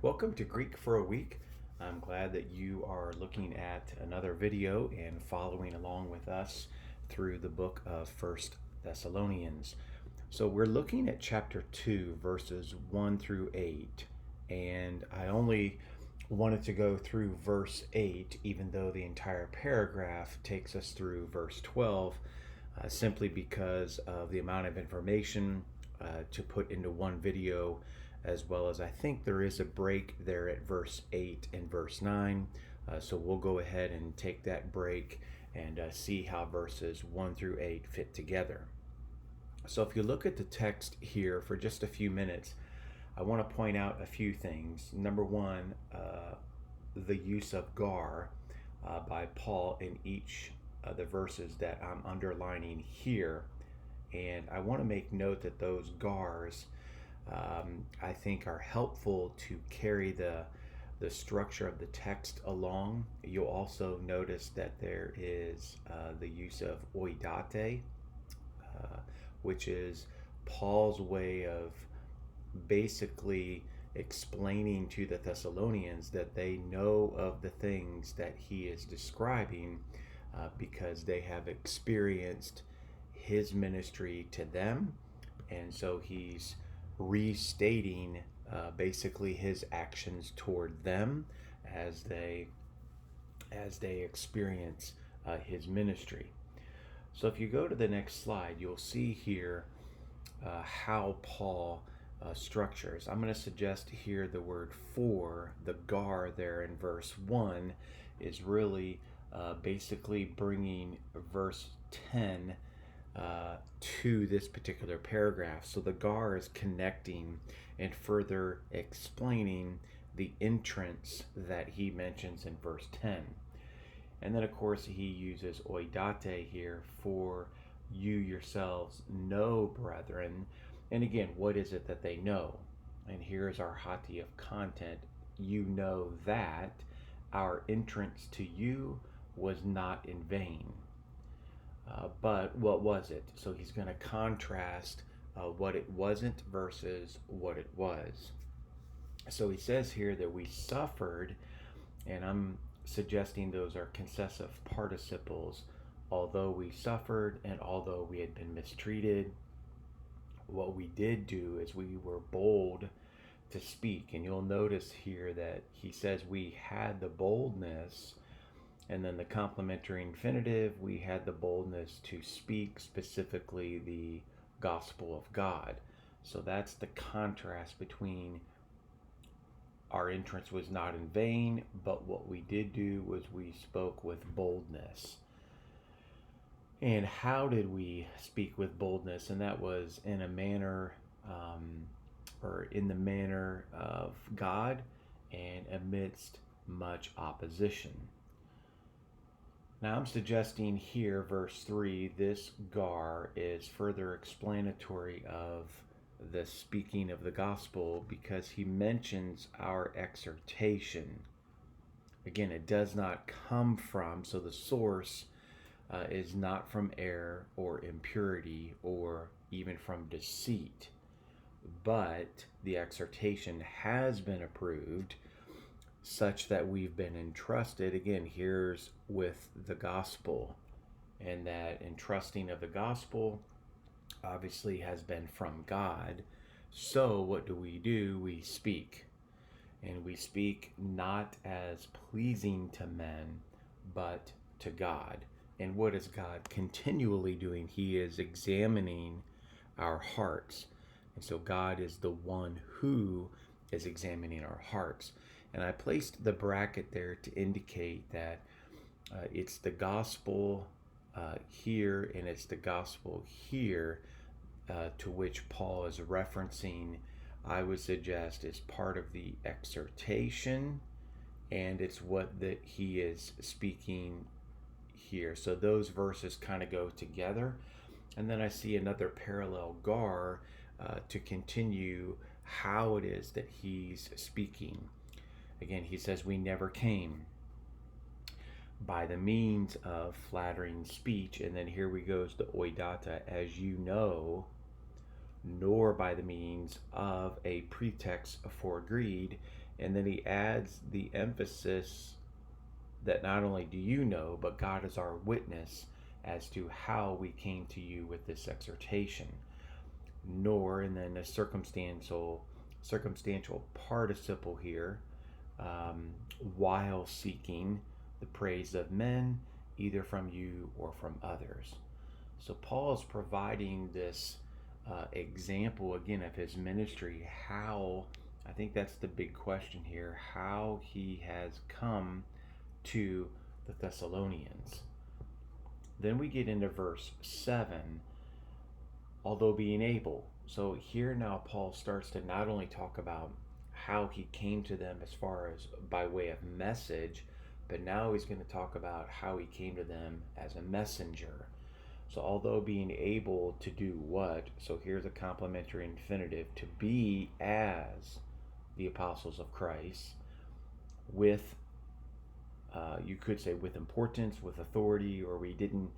Welcome to Greek for a Week. I'm glad that you are looking at another video and following along with us through the book of First Thessalonians. So we're looking at chapter 2, verses 1 through 8, and I only wanted to go through verse 8, even though the entire paragraph takes us through verse 12, simply because of the amount of information to put into one video, as well as I think there is a break there at verse 8 and verse 9. So we'll go ahead and take that break and see how verses 1 through 8 fit together. So if you look at the text here for just a few minutes, I want to point out a few things. Number one, the use of gar by Paul in each of the verses that I'm underlining here. And I want to make note that those gars I think are helpful to carry the structure of the text along. You'll also notice that there is the use of oidate, which is Paul's way of basically explaining to the Thessalonians that they know of the things that he is describing because they have experienced his ministry to them, and so he's restating basically his actions toward them as they experience his ministry. So if you go to the next slide, you'll see here how Paul structures. I'm going to suggest here the word for, the gar there in verse 1 is really basically bringing verse 10 to this particular paragraph. So the gar is connecting and further explaining the entrance that he mentions in verse 10. And then, of course, he uses oidate here for you yourselves know, brethren. And again, what is it that they know? And here's our hati of content. You know that our entrance to you was not in vain. But what was it? So he's going to contrast what it wasn't versus what it was. So he says here that we suffered, and I'm suggesting those are concessive participles. Although we suffered and although we had been mistreated, what we did do is we were bold to speak. And you'll notice here that he says we had the boldness, and then the complementary infinitive, we had the boldness to speak specifically the gospel of God. So that's the contrast between our entrance was not in vain, but what we did do was we spoke with boldness. And how did we speak with boldness? And that was in a manner, or in the manner of God and amidst much opposition. Now I'm suggesting here, verse 3, this gar is further explanatory of the speaking of the gospel because he mentions our exhortation. Again, it does not come from, so the source is not from error or impurity or even from deceit, but the exhortation has been approved such that we've been entrusted, again, here's with the gospel, and that entrusting of the gospel obviously has been from God. So what do? We speak, and we speak not as pleasing to men, but to God. And what is God continually doing? He is examining our hearts. And so God is the one who is examining our hearts. And I placed the bracket there to indicate that it's the gospel here and it's the gospel here to which Paul is referencing, I would suggest, is part of the exhortation, and it's what that he is speaking here. So those verses kind of go together. And then I see another parallel gar to continue how it is that he's speaking. Again, he says, we never came by the means of flattering speech. And then here we goes to oidata, as you know, nor by the means of a pretext for greed. And then he adds the emphasis that not only do you know, but God is our witness as to how we came to you with this exhortation. Nor, and then a circumstantial participle here, while seeking the praise of men, either from you or from others. So Paul is providing this example again of his ministry, how, I think that's the big question here, how he has come to the Thessalonians. Then we get into verse 7, although being able. So here now Paul starts to not only talk about how he came to them as far as by way of message, but now he's going to talk about how he came to them as a messenger. So although being able to do what? So here's a complementary infinitive, to be as the apostles of Christ, with you could say with importance, with authority, or we didn't,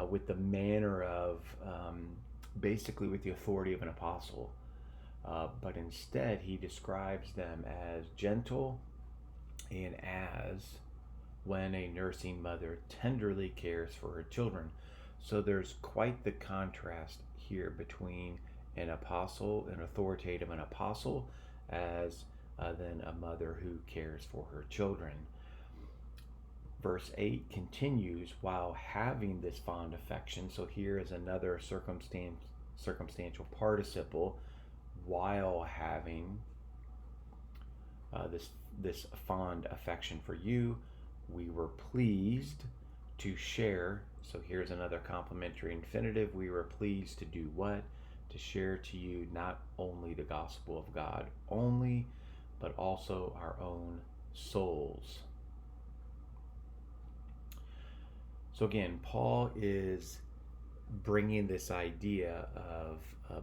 with the manner of, basically with the authority of an apostle. But instead, he describes them as gentle and as when a nursing mother tenderly cares for her children. So there's quite the contrast here between an apostle, an authoritative an apostle, as then a mother who cares for her children. Verse 8 continues, while having this fond affection. So here is another circumstantial participle, while having this fond affection for you, we were pleased to share. So here's another complementary infinitive. We were pleased to do what? To share to you not only the gospel of God only, but also our own souls. So again, Paul is bringing this idea of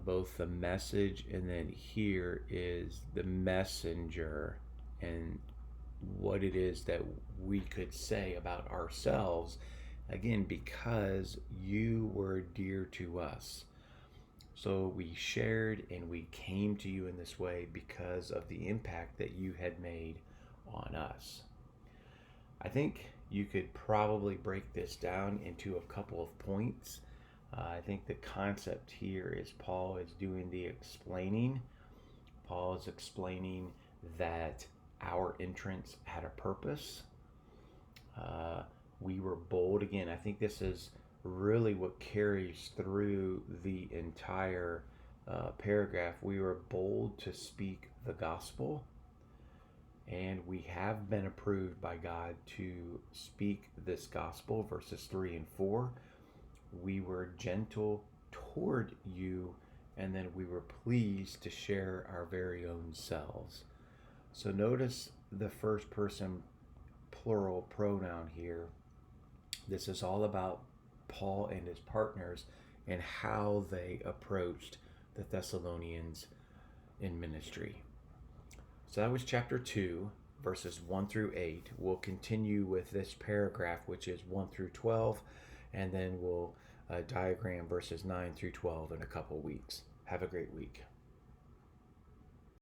both the message, and then here is the messenger, and what it is that we could say about ourselves, again, because you were dear to us. So we shared and we came to you in this way because of the impact that you had made on us. I think you could probably break this down into a couple of points. I think the concept here is Paul is doing the explaining. Paul is explaining that our entrance had a purpose. We were bold. Again, I think this is really what carries through the entire paragraph. We were bold to speak the gospel, and we have been approved by God to speak this gospel, verses 3 and 4. We were gentle toward you, and then we were pleased to share our very own selves. So notice the first person plural pronoun here. This is all about Paul and his partners and how they approached the Thessalonians in ministry. So that was chapter 2, verses 1 through 8. We'll continue with this paragraph, which is 1 through 12, and then we'll diagram verses 9 through 12 in a couple weeks. Have a great week.